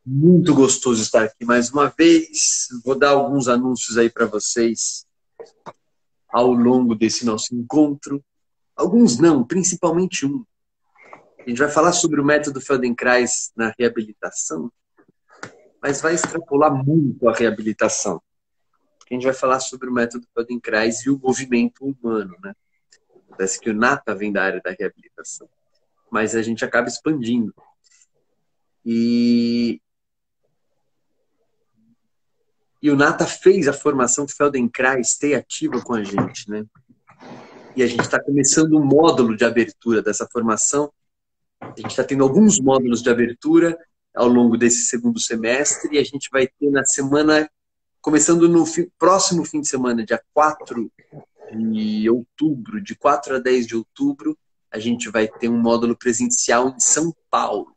Muito gostoso estar aqui mais uma vez. Vou dar alguns anúncios aí para vocês ao longo desse nosso encontro. Alguns não, principalmente um. A gente vai falar sobre o método Feldenkrais na reabilitação, mas vai extrapolar muito a reabilitação. A gente vai falar sobre o método Feldenkrais e o movimento humano, né? Parece que o Nata vem da área da reabilitação, mas a gente acaba expandindo. E o Nata fez a formação Feldenkrais Stay Ativa com a gente, né? E a gente está começando um módulo de abertura dessa formação. A gente está tendo alguns módulos de abertura ao longo desse segundo semestre e a gente vai ter na semana, começando no próximo fim de semana, dia 4 de outubro, de 4 a 10 de outubro, a gente vai ter um módulo presencial em São Paulo.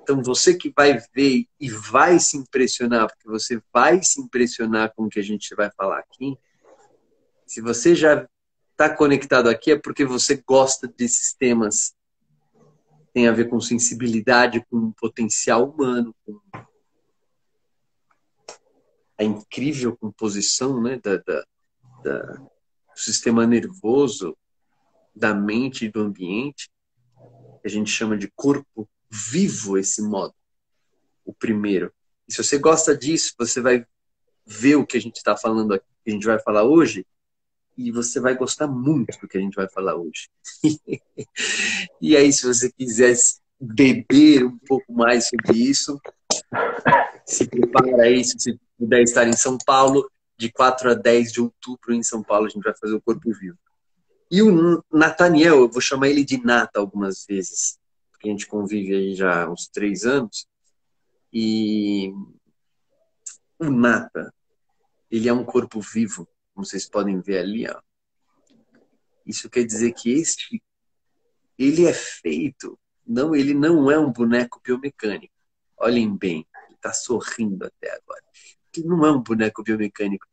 Então, você que vai ver e vai se impressionar, porque você vai se impressionar com o que a gente vai falar aqui, se você já está conectado aqui, é porque você gosta desses temas. Tem a ver com sensibilidade, com potencial humano, com a incrível composição, né, do sistema nervoso, da mente e do ambiente. A gente chama de corpo vivo esse modo, o primeiro. E se você gosta disso, você vai ver o que a gente está falando aqui, que a gente vai falar hoje, e você vai gostar muito do que a gente vai falar hoje. E aí, se você quiser beber um pouco mais sobre isso, se prepara aí, se você puder estar em São Paulo, de 4 a 10 de outubro em São Paulo, a gente vai fazer o Corpo Vivo. E o Nathaniel, eu vou chamar ele de Nata algumas vezes, porque a gente convive aí já há uns 3 anos, e o Nata, ele é um corpo vivo, como vocês podem ver ali, ó. Isso quer dizer que ele é feito, ele não é um boneco biomecânico. Olhem bem, ele está sorrindo até agora. Ele não é um boneco biomecânico.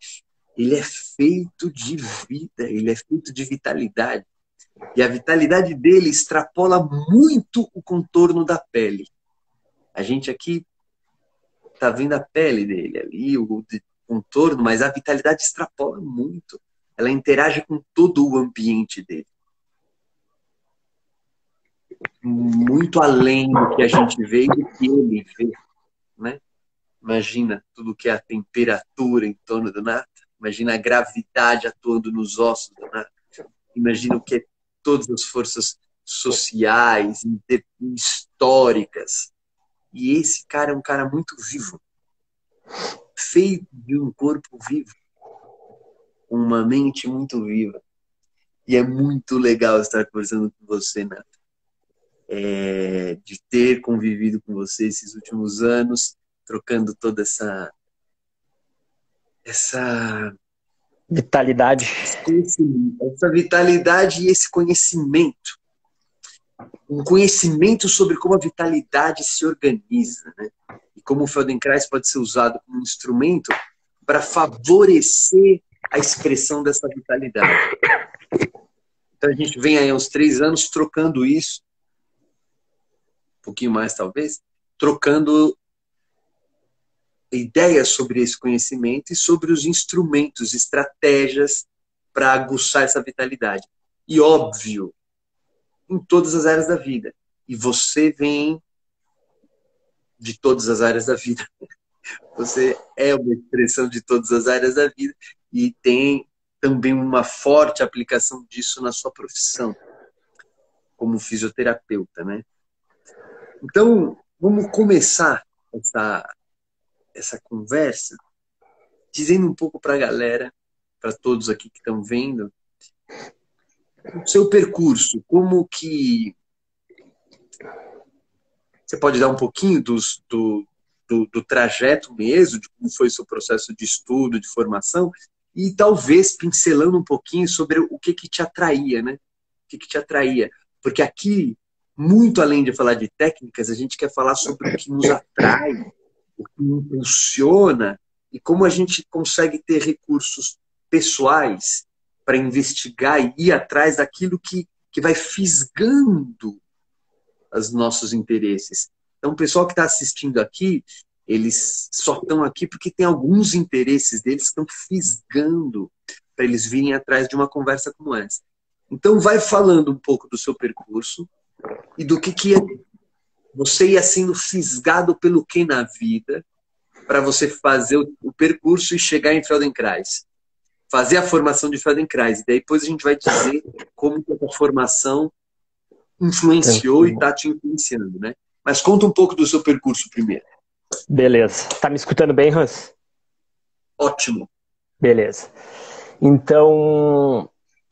Ele é feito de vida, ele é feito de vitalidade. E a vitalidade dele extrapola muito o contorno da pele. A gente aqui está vendo a pele dele ali, o contorno, mas a vitalidade extrapola muito. Ela interage com todo o ambiente dele. Muito além do que a gente vê e do que ele vê, né? Imagina tudo que é a temperatura em torno do Nata. Imagina a gravidade atuando nos ossos do Nata. Imagina o que é todas as forças sociais, históricas. E esse cara é um cara muito vivo. Feito de um corpo vivo. Uma mente muito viva. E é muito legal estar conversando com você, Nata. De ter convivido com você esses últimos anos, trocando toda essa vitalidade. Essa vitalidade e esse conhecimento. Um conhecimento sobre como a vitalidade se organiza, né? E como o Feldenkrais pode ser usado como instrumento para favorecer a expressão dessa vitalidade. Então a gente vem aí há uns 3 anos trocando isso, um pouquinho mais talvez, trocando ideias sobre esse conhecimento e sobre os instrumentos, estratégias para aguçar essa vitalidade. E óbvio, em todas as áreas da vida. E você vem de todas as áreas da vida. Você é uma expressão de todas as áreas da vida e tem também uma forte aplicação disso na sua profissão como fisioterapeuta, né? Então, vamos começar essa conversa dizendo um pouco para a galera, para todos aqui que estão vendo, o seu percurso, como que você pode dar um pouquinho do trajeto mesmo, de como foi o seu processo de estudo, de formação, e talvez pincelando um pouquinho sobre o que te atraía, né? O que te atraía. Porque aqui, muito além de falar de técnicas, a gente quer falar sobre o que nos atrai, o que impulsiona, e como a gente consegue ter recursos pessoais para investigar e ir atrás daquilo que vai fisgando os nossos interesses. Então, o pessoal que está assistindo aqui, eles só estão aqui porque tem alguns interesses deles que estão fisgando para eles virem atrás de uma conversa como essa. Então, vai falando um pouco do seu percurso e do que é você ia sendo fisgado pelo que na vida para você fazer o percurso e chegar em Feldenkrais. Fazer a formação de Feldenkrais. E daí depois a gente vai dizer como que essa formação influenciou e está te influenciando, né? Mas conta um pouco do seu percurso primeiro. Beleza. Tá me escutando bem, Hans? Ótimo. Beleza. Então,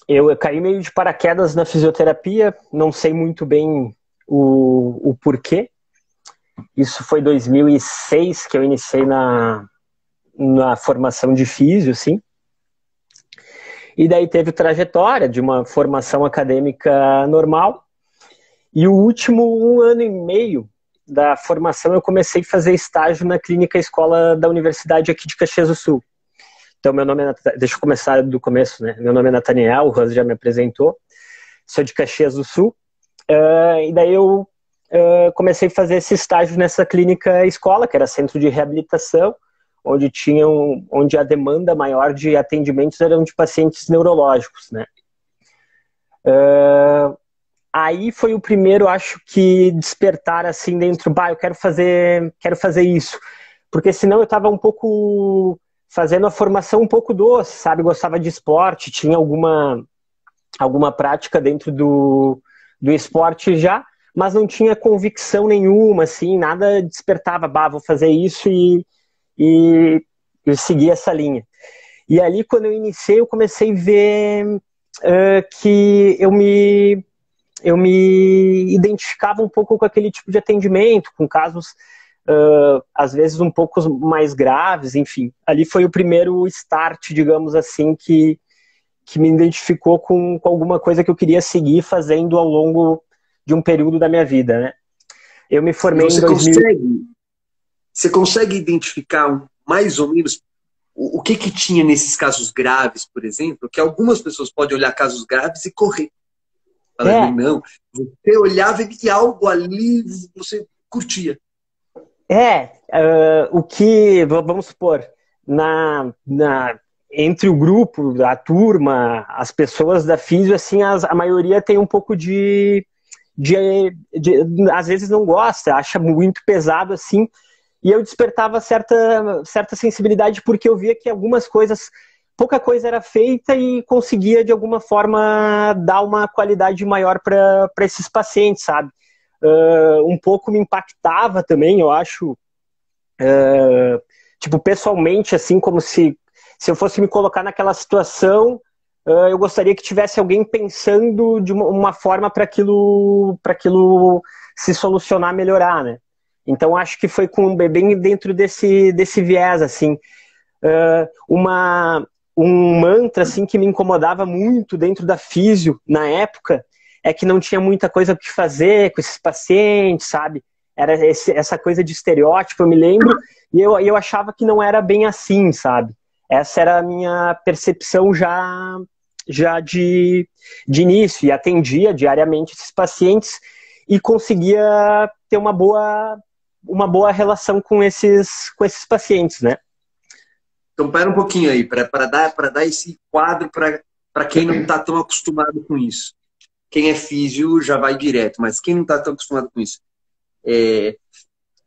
eu caí meio de paraquedas na fisioterapia, não sei muito bem o porquê. Isso foi em 2006 que eu iniciei na formação de físio, sim. E daí teve trajetória de uma formação acadêmica normal. E o último 1 ano e meio da formação eu comecei a fazer estágio na clínica escola da universidade aqui de Caxias do Sul. Então, meu nome é... Deixa eu começar do começo, né? Meu nome é Nathaniel, o Hans já me apresentou. Sou de Caxias do Sul. E daí eu comecei a fazer esse estágio nessa clínica escola, que era centro de reabilitação, onde a demanda maior de atendimentos eram de pacientes neurológicos, né? Aí foi o primeiro, acho que, despertar assim dentro, eu quero fazer isso. Porque senão eu estava um pouco fazendo a formação um pouco doce, sabe? Gostava de esporte, tinha alguma prática dentro do esporte já, mas não tinha convicção nenhuma, assim, nada despertava, vou fazer isso e seguir essa linha. E ali, quando eu iniciei, eu comecei a ver que eu me identificava um pouco com aquele tipo de atendimento, com casos, às vezes, um pouco mais graves, enfim. Ali foi o primeiro start, digamos assim, que me identificou com alguma coisa que eu queria seguir fazendo ao longo de um período da minha vida, né? Eu me formei em 2000... Você consegue identificar mais ou menos o que tinha nesses casos graves, por exemplo, que algumas pessoas podem olhar casos graves e correr. Não, você olhava e algo ali você curtia. Vamos supor, entre o grupo, a turma, as pessoas da físio, assim, a maioria tem um pouco às vezes não gosta, acha muito pesado, assim, e eu despertava certa sensibilidade porque eu via que pouca coisa era feita e conseguia, de alguma forma, dar uma qualidade maior para esses pacientes, sabe? Um pouco me impactava também, eu acho, pessoalmente, assim, como se eu fosse me colocar naquela situação, eu gostaria que tivesse alguém pensando de uma forma para aquilo se solucionar, melhorar, né? Então, acho que foi bem dentro desse viés, assim. Um mantra, assim, que me incomodava muito dentro da físio, na época, é que não tinha muita coisa o que fazer com esses pacientes, sabe? Era essa coisa de estereótipo, eu me lembro, e eu achava que não era bem assim, sabe? Essa era a minha percepção já de início, e atendia diariamente esses pacientes e conseguia ter uma boa relação com esses pacientes, né? Então, pera um pouquinho aí, para dar esse quadro para quem não está tão acostumado com isso. Quem é físio já vai direto, mas quem não está tão acostumado com isso?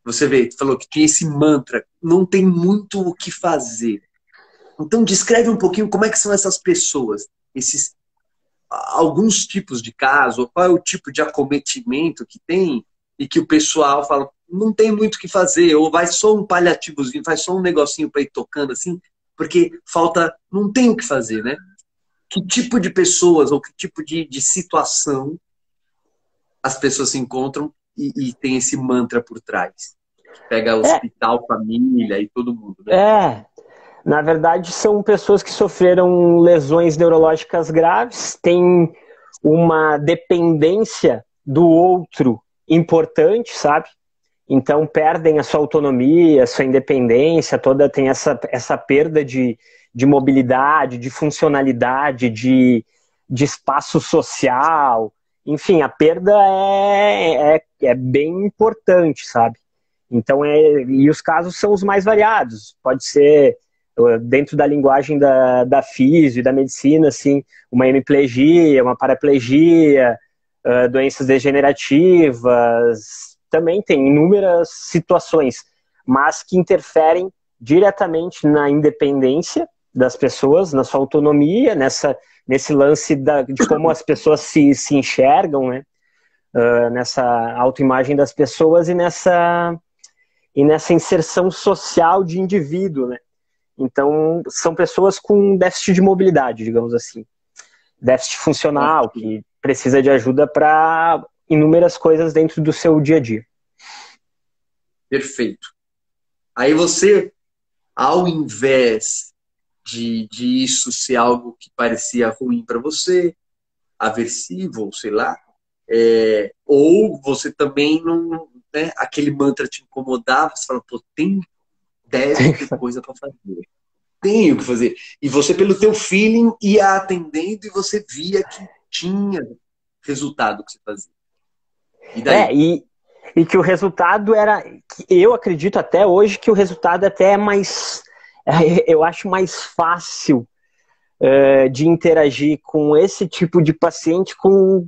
Você falou que tinha esse mantra, não tem muito o que fazer. Então, descreve um pouquinho como é que são essas pessoas, alguns tipos de caso, qual é o tipo de acometimento que tem e que o pessoal fala, não tem muito o que fazer, ou vai só um paliativozinho, faz só um negocinho para ir tocando assim, porque não tem o que fazer, né? Que tipo de pessoas ou que tipo de situação as pessoas se encontram e tem esse mantra por trás? Que pega hospital, família e todo mundo, né? Na verdade, são pessoas que sofreram lesões neurológicas graves, têm uma dependência do outro importante, sabe? Então, perdem a sua autonomia, a sua independência, tem essa perda de mobilidade, de funcionalidade, de espaço social. enfim, a perda é bem importante, sabe? Então, e os casos são os mais variados. Pode ser, dentro da linguagem da físio e da medicina, assim, uma hemiplegia, uma paraplegia, doenças degenerativas. Também tem inúmeras situações, mas que interferem diretamente na independência das pessoas, na sua autonomia, nesse lance de como as pessoas se enxergam, né? Nessa autoimagem das pessoas e nessa inserção social de indivíduo, né? Então, são pessoas com déficit de mobilidade, digamos assim. Déficit funcional, que precisa de ajuda para inúmeras coisas dentro do seu dia a dia. Perfeito. Aí você, ao invés de isso ser algo que parecia ruim para você, aversivo, ou sei lá, ou você também não, né, aquele mantra te incomodava, você fala, pô, deve ter coisa para fazer. Tenho que fazer. E você, pelo teu feeling, ia atendendo e você via que tinha resultado que você fazia. E daí? E que o resultado era, eu acredito até hoje que o resultado até é mais, eu acho mais fácil de interagir com esse tipo de paciente com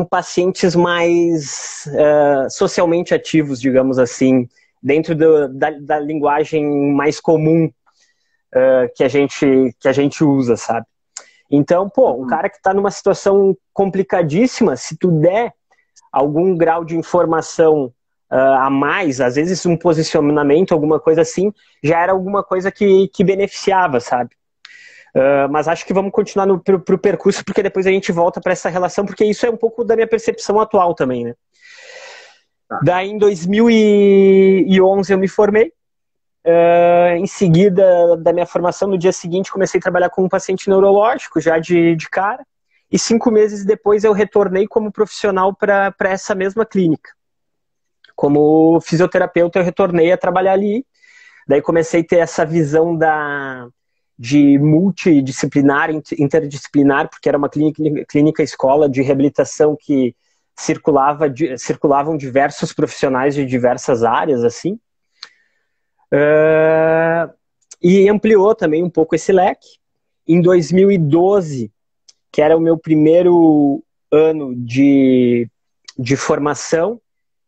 pacientes mais socialmente ativos, digamos assim, dentro da linguagem mais comum que a gente usa, sabe? Então, um cara que está numa situação complicadíssima, se tu der algum grau de informação a mais, às vezes um posicionamento, alguma coisa assim, já era alguma coisa que beneficiava, sabe? Mas acho que vamos continuar pro percurso, porque depois a gente volta para essa relação, porque isso é um pouco da minha percepção atual também, né? Tá. Daí, em 2011, eu me formei. Em seguida da minha formação, no dia seguinte, comecei a trabalhar com um paciente neurológico, já de cara. E 5 meses depois eu retornei como profissional para essa mesma clínica. Como fisioterapeuta, eu retornei a trabalhar ali. Daí comecei a ter essa visão de multidisciplinar, interdisciplinar, porque era uma clínica escola de reabilitação que circulavam diversos profissionais de diversas áreas, assim. E ampliou também um pouco esse leque. Em 2012, que era o meu primeiro ano de formação,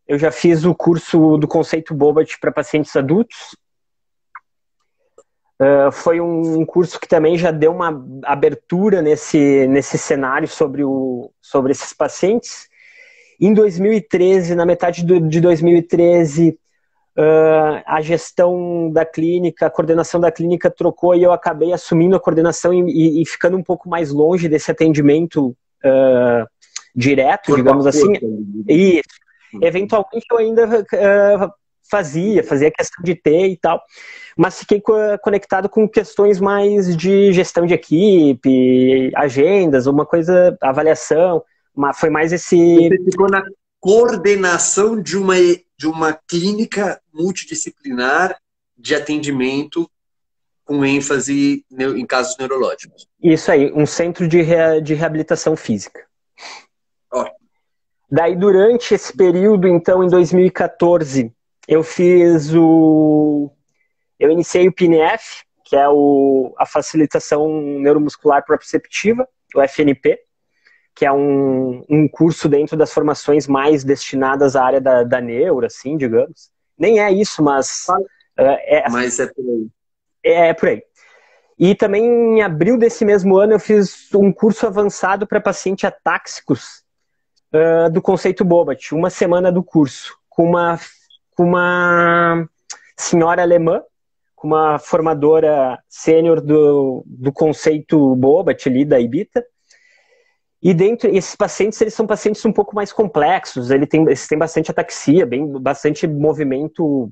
eu já fiz o curso do conceito Bobat para pacientes adultos. Foi um curso que também já deu uma abertura nesse cenário sobre esses pacientes. Em 2013, na metade de 2013, a gestão da clínica, a coordenação da clínica trocou e eu acabei assumindo a coordenação e ficando um pouco mais longe desse atendimento direto, digamos assim. E eventualmente eu ainda fazia questão de ter e tal, mas fiquei conectado com questões mais de gestão de equipe, agendas, uma coisa, avaliação, mas foi mais esse... Você ficou na coordenação de uma clínica multidisciplinar de atendimento com ênfase em casos neurológicos. Isso aí, um centro de reabilitação física. Ótimo. Daí, durante esse período, então, em 2014, eu iniciei o PNF, que é a facilitação neuromuscular proprioceptiva, o FNP, que é um curso dentro das formações mais destinadas à área da neuro, assim, digamos. Nem é isso, mas... Mas é por aí. É por aí. E também, em abril desse mesmo ano, eu fiz um curso avançado para pacientes atáxicos do conceito Bobat, 1 semana do curso, com uma senhora alemã, com uma formadora sênior do conceito Bobat ali, da Ibita. E esses pacientes, eles são pacientes um pouco mais complexos, eles têm bastante ataxia, bastante movimento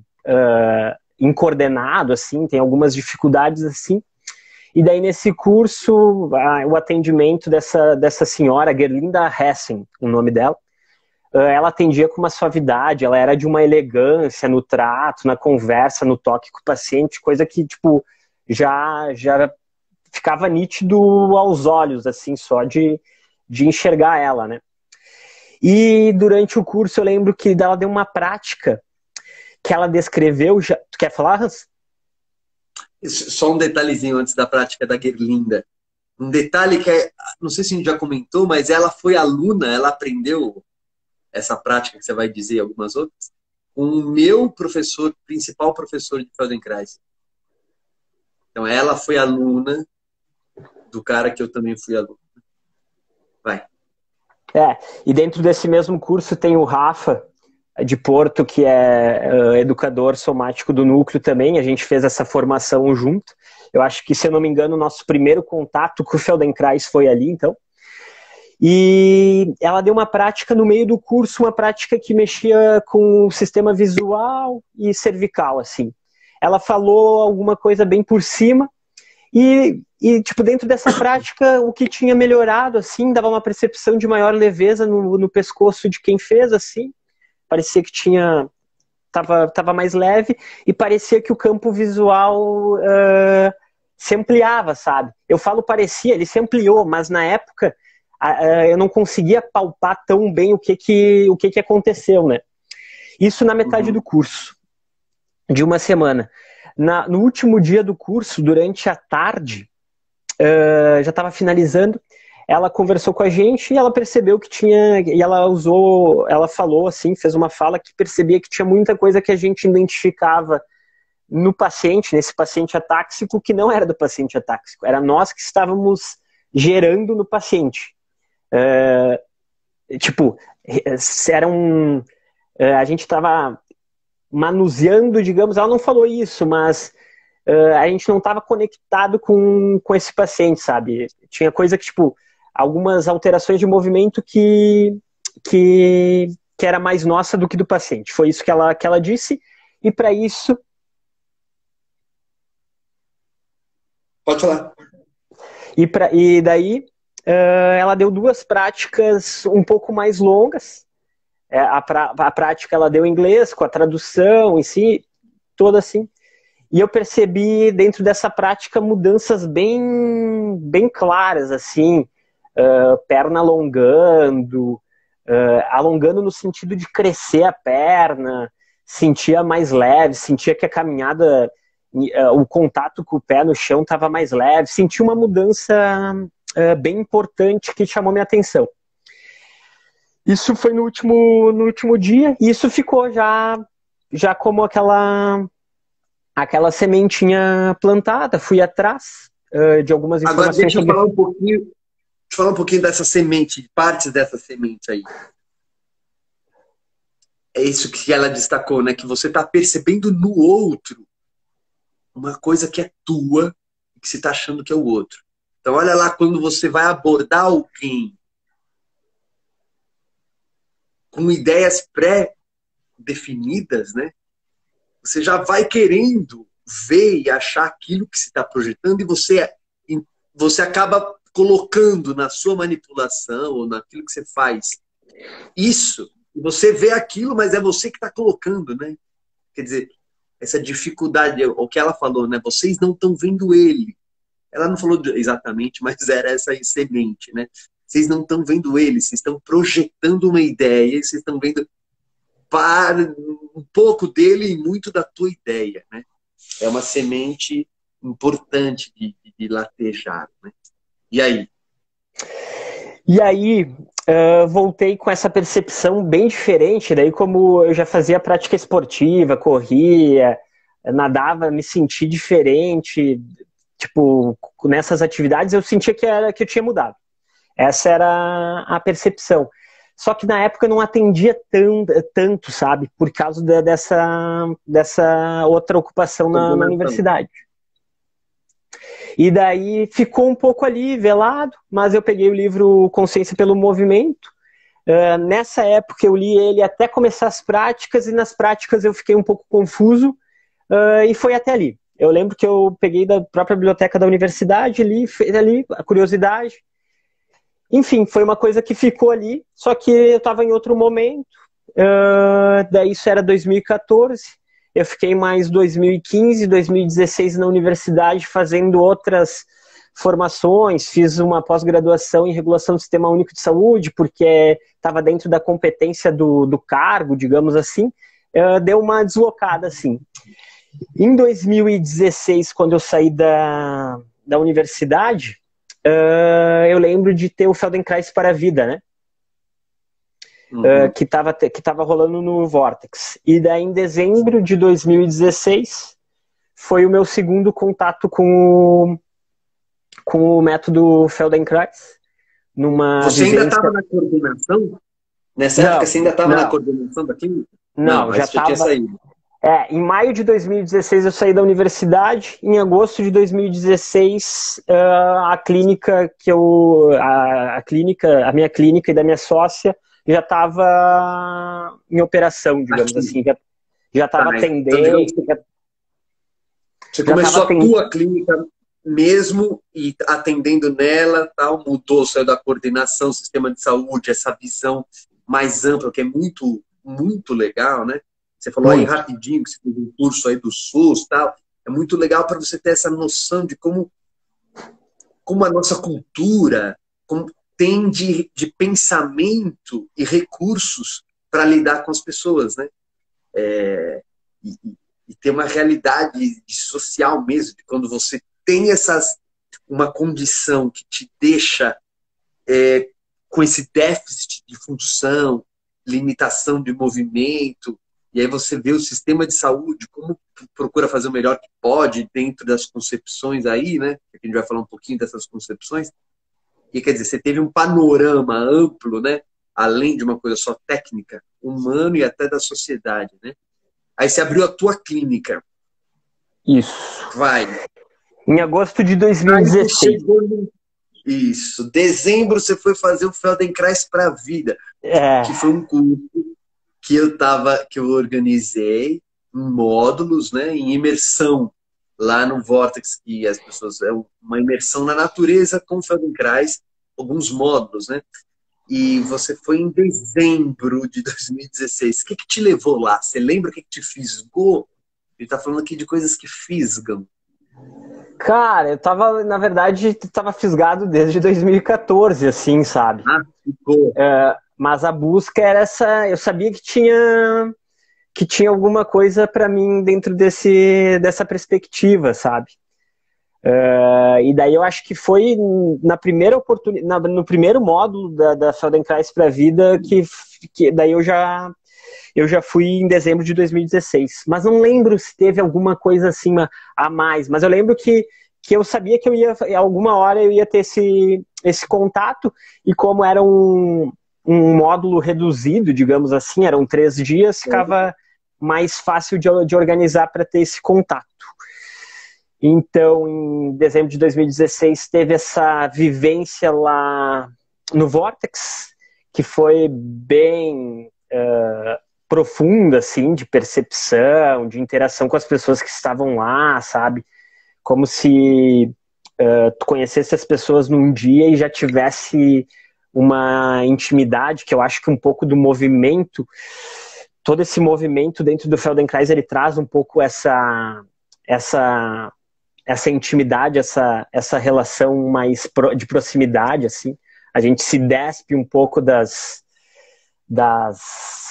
incoordenado, assim, tem algumas dificuldades, assim. E daí, nesse curso, o atendimento dessa senhora, Gerlinda Hessen, o nome dela, ela atendia com uma suavidade, ela era de uma elegância no trato, na conversa, no toque com o paciente, coisa que, tipo, já ficava nítido aos olhos, assim, só de enxergar ela, né? E durante o curso eu lembro que ela deu uma prática que ela descreveu. Tu quer falar, Hans? Só um detalhezinho antes da prática da Gerlinda. Um detalhe que não sei se a gente já comentou, mas ela foi aluna, ela aprendeu essa prática que você vai dizer e algumas outras, com o meu professor, principal professor de Feldenkrais. Então ela foi aluna do cara que eu também fui aluno. Vai. E dentro desse mesmo curso tem o Rafa, de Porto, que é educador somático do núcleo também. A gente fez essa formação junto. Eu acho que, se eu não me engano, o nosso primeiro contato com o Feldenkrais foi ali, então. E ela deu uma prática no meio do curso, uma prática que mexia com o sistema visual e cervical, assim. Ela falou alguma coisa bem por cima e tipo, dentro dessa prática, o que tinha melhorado, assim, dava uma percepção de maior leveza no pescoço de quem fez, assim. Parecia que tava mais leve e parecia que o campo visual se ampliava, sabe? Eu falo parecia, ele se ampliou, mas na época eu não conseguia palpar tão bem o que aconteceu, né? Isso na metade do curso, de uma semana. No último dia do curso, durante a tarde, já estava finalizando, ela conversou com a gente e ela percebeu que tinha, e ela falou assim, fez uma fala que percebia que tinha muita coisa que a gente identificava no paciente, nesse paciente atáxico, que não era do paciente atáxico, era nós que estávamos gerando no paciente. A gente estava manuseando, digamos, ela não falou isso, mas a gente não estava conectado com esse paciente, sabe? Tinha coisa que, tipo, algumas alterações de movimento que era mais nossa do que do paciente. Foi isso que ela disse, e para isso... Pode falar. E daí ela deu duas práticas um pouco mais longas. A prática ela deu em inglês, com a tradução em si, toda assim. E eu percebi dentro dessa prática mudanças bem claras, assim, perna alongando, alongando no sentido de crescer a perna, sentia mais leve, sentia que a caminhada, o contato com o pé no chão estava mais leve, senti uma mudança bem importante que chamou minha atenção. Isso foi no último dia, e isso ficou já como aquela sementinha plantada. Fui atrás de algumas informações. Agora deixa eu falar um pouquinho dessa semente, partes dessa semente aí. É isso que ela destacou, né? Que você está percebendo no outro uma coisa que é tua e que você está achando que é o outro. Então olha lá, quando você vai abordar alguém com ideias pré-definidas, né? Você já vai querendo ver e achar aquilo que se está projetando, e você acaba colocando na sua manipulação ou naquilo que você faz isso, e você vê aquilo, mas é você que está colocando, né? Quer dizer, essa dificuldade, o que ela falou, né? Vocês não estão vendo ele. Ela não falou exatamente, mas era essa semente, né? Vocês não estão vendo ele, vocês estão projetando uma ideia, vocês estão vendo um pouco dele e muito da tua ideia, né? É uma semente importante de latejar, né? E aí? E aí, voltei com essa percepção bem diferente. Daí, como eu já fazia prática esportiva, corria, nadava, me senti diferente. Tipo, nessas atividades eu sentia que eu tinha mudado. Essa era a percepção. Só que na época eu não atendia tanto, sabe? Por causa dessa outra ocupação na universidade. E daí ficou um pouco ali velado, mas eu peguei o livro Consciência pelo Movimento. Nessa época eu li ele até começar as práticas, e nas práticas eu fiquei um pouco confuso, e foi até ali. Eu lembro que eu peguei da própria biblioteca da universidade, li a curiosidade. Enfim, foi uma coisa que ficou ali, só que eu estava em outro momento. Daí isso era 2014. Eu fiquei mais 2015, 2016 na universidade fazendo outras formações, fiz uma pós-graduação em regulação do Sistema Único de Saúde, porque estava dentro da competência do cargo, digamos assim, deu uma deslocada, assim. Em 2016, quando eu saí da universidade, eu lembro de ter o Feldenkrais para a Vida, né? Que estava rolando no Vortex. E daí, em dezembro de 2016, foi o meu segundo contato com o método Feldenkrais. Você ainda estava na coordenação? Nessa época, você ainda estava na coordenação da clínica? Não, já tinha saído. Em maio de 2016 eu saí da universidade. Em agosto de 2016, a clínica a minha clínica e da minha sócia já estava em operação, digamos assim. Já estava atendendo. Você começou a tua clínica mesmo e atendendo nela, tal, mudou, saiu da coordenação, sistema de saúde, essa visão mais ampla, que é muito, muito legal, né? Você falou aí rapidinho que você fez um curso aí do SUS, tal. É muito legal para você ter essa noção de como a nossa cultura tem de pensamento e recursos para lidar com as pessoas, né? E ter uma realidade social mesmo, de quando você tem uma condição que te deixa com esse déficit de função, limitação de movimento, e aí você vê o sistema de saúde, como procura fazer o melhor que pode dentro das concepções aí, né? A gente vai falar um pouquinho dessas concepções. E quer dizer, você teve um panorama amplo, né? Além de uma coisa só técnica, humano e até da sociedade, né? Aí você abriu a tua clínica. Isso. Vai. Em agosto de 2016. Isso. Dezembro você foi fazer o Feldenkrais para a Vida. Que foi um curso que eu organizei em módulos, né? Em imersão lá no Vortex, que as pessoas... É uma imersão na natureza com o Feldenkrais, alguns módulos, né? E você foi em dezembro de 2016. O que te levou lá? Você lembra o que te fisgou? Ele está falando aqui de coisas que fisgam. Cara, na verdade, tava fisgado desde 2014, assim, sabe? Ficou. Mas a busca era essa... Eu sabia que tinha alguma coisa para mim dentro dessa perspectiva, sabe? E daí eu acho que foi na primeira oportunidade, no primeiro módulo da Feldenkrais para a Vida que daí eu já fui em dezembro de 2016. Mas não lembro se teve alguma coisa assim a mais. Mas eu lembro que eu sabia que alguma hora eu ia ter esse contato, e como era um módulo reduzido, digamos assim, eram 3 dias, ficava mais fácil de organizar para ter esse contato. Então, em dezembro de 2016, teve essa vivência lá no Vortex, que foi bem profunda, assim, de percepção, de interação com as pessoas que estavam lá, sabe? Como se tu conhecesse as pessoas num dia e já tivesse uma intimidade, que eu acho que um pouco do movimento, todo esse movimento dentro do Feldenkrais, ele traz um pouco essa intimidade, essa relação mais de proximidade, assim. A gente se despe um pouco das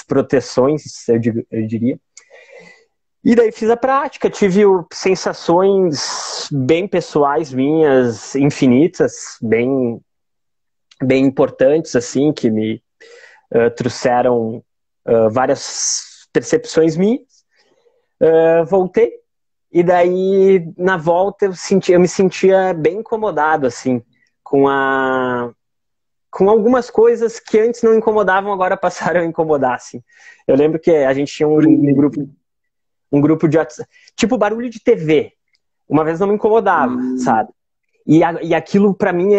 proteções, eu diria. E daí fiz a prática, tive sensações bem pessoais minhas, infinitas, bem importantes, assim, que me trouxeram várias percepções minhas. Voltei. E daí, na volta, eu me sentia bem incomodado, assim, com algumas coisas que antes não incomodavam, agora passaram a incomodar, assim. Eu lembro que a gente tinha um grupo de WhatsApp, tipo barulho de TV. Uma vez não me incomodava, sabe? E aquilo, pra mim,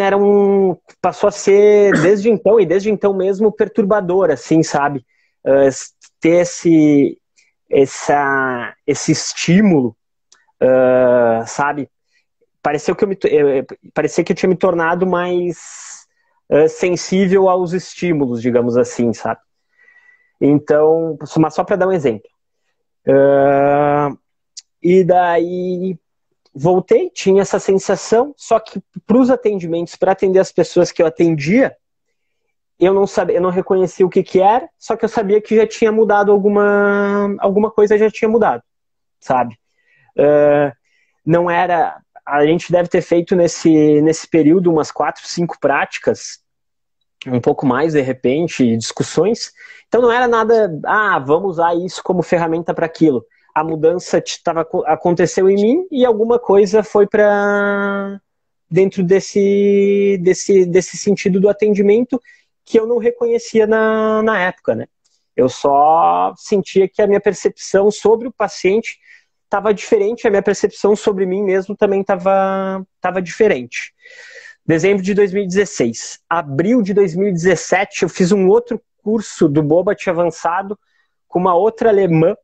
passou a ser, desde então mesmo, perturbador, assim, sabe? Ter esse estímulo, sabe? Parecia que eu tinha me tornado mais sensível aos estímulos, digamos assim, sabe? Então, mas só para dar um exemplo. E daí voltei, tinha essa sensação, só que para os atendimentos, para atender as pessoas que eu atendia, eu não sabia, eu não reconhecia o que que era, só que eu sabia que já tinha mudado alguma coisa, já tinha mudado, sabe? Não era, a gente deve ter feito nesse período umas 4, 5 práticas, um pouco mais de repente, discussões. Então não era nada, vamos usar isso como ferramenta para aquilo. A mudança aconteceu em mim e alguma coisa foi para dentro desse sentido do atendimento que eu não reconhecia na época, né? Eu só sentia que a minha percepção sobre o paciente estava diferente, a minha percepção sobre mim mesmo também estava diferente. Dezembro de 2016. Abril de 2017, eu fiz um outro curso do Bobat avançado com uma outra alemã,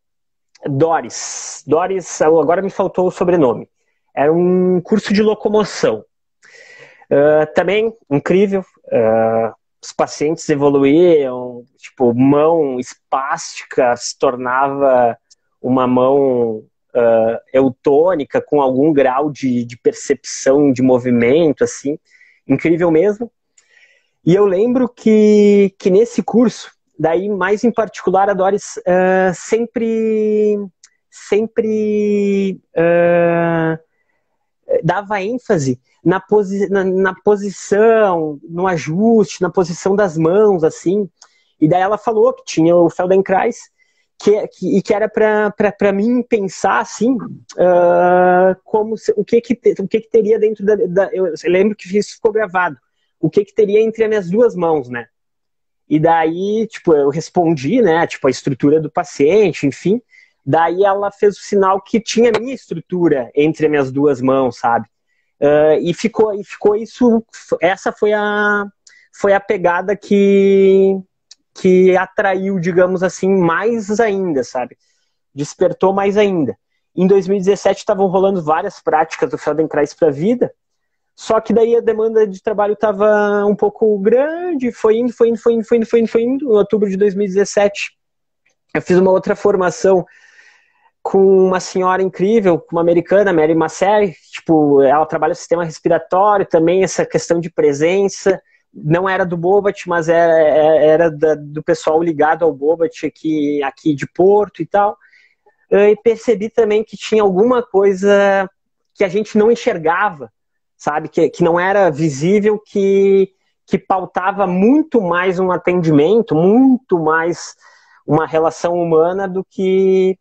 Doris. Doris, agora me faltou o sobrenome. Era um curso de locomoção. Também incrível. Os pacientes evoluíam, tipo, mão espástica se tornava uma mão eutônica, com algum grau de percepção de movimento, assim, incrível mesmo. E eu lembro que nesse curso, daí mais em particular a Doris sempre dava ênfase na posição, no ajuste, na posição das mãos, assim. E daí ela falou que tinha o Feldenkrais, que era para mim pensar assim, o que teria dentro eu lembro que isso ficou gravado, o que teria entre as minhas duas mãos, né? E daí, tipo, eu respondi, né, tipo, a estrutura do paciente, enfim. Daí ela fez o sinal que tinha a minha estrutura entre as minhas duas mãos, sabe? E ficou isso, essa foi a pegada que atraiu, digamos assim, mais ainda, sabe? Despertou mais ainda. Em 2017 estavam rolando várias práticas do Feldenkrais para a vida, só que daí a demanda de trabalho estava um pouco grande, foi indo. Em outubro de 2017, eu fiz uma outra formação com uma senhora incrível, uma americana, Mary Massey, tipo, ela trabalha no sistema respiratório, também essa questão de presença. Não era do Bobat, mas era do pessoal ligado ao Bobat aqui de Porto e tal. E percebi também que tinha alguma coisa que a gente não enxergava, sabe? Que não era visível, que pautava muito mais um atendimento, muito mais uma relação humana do que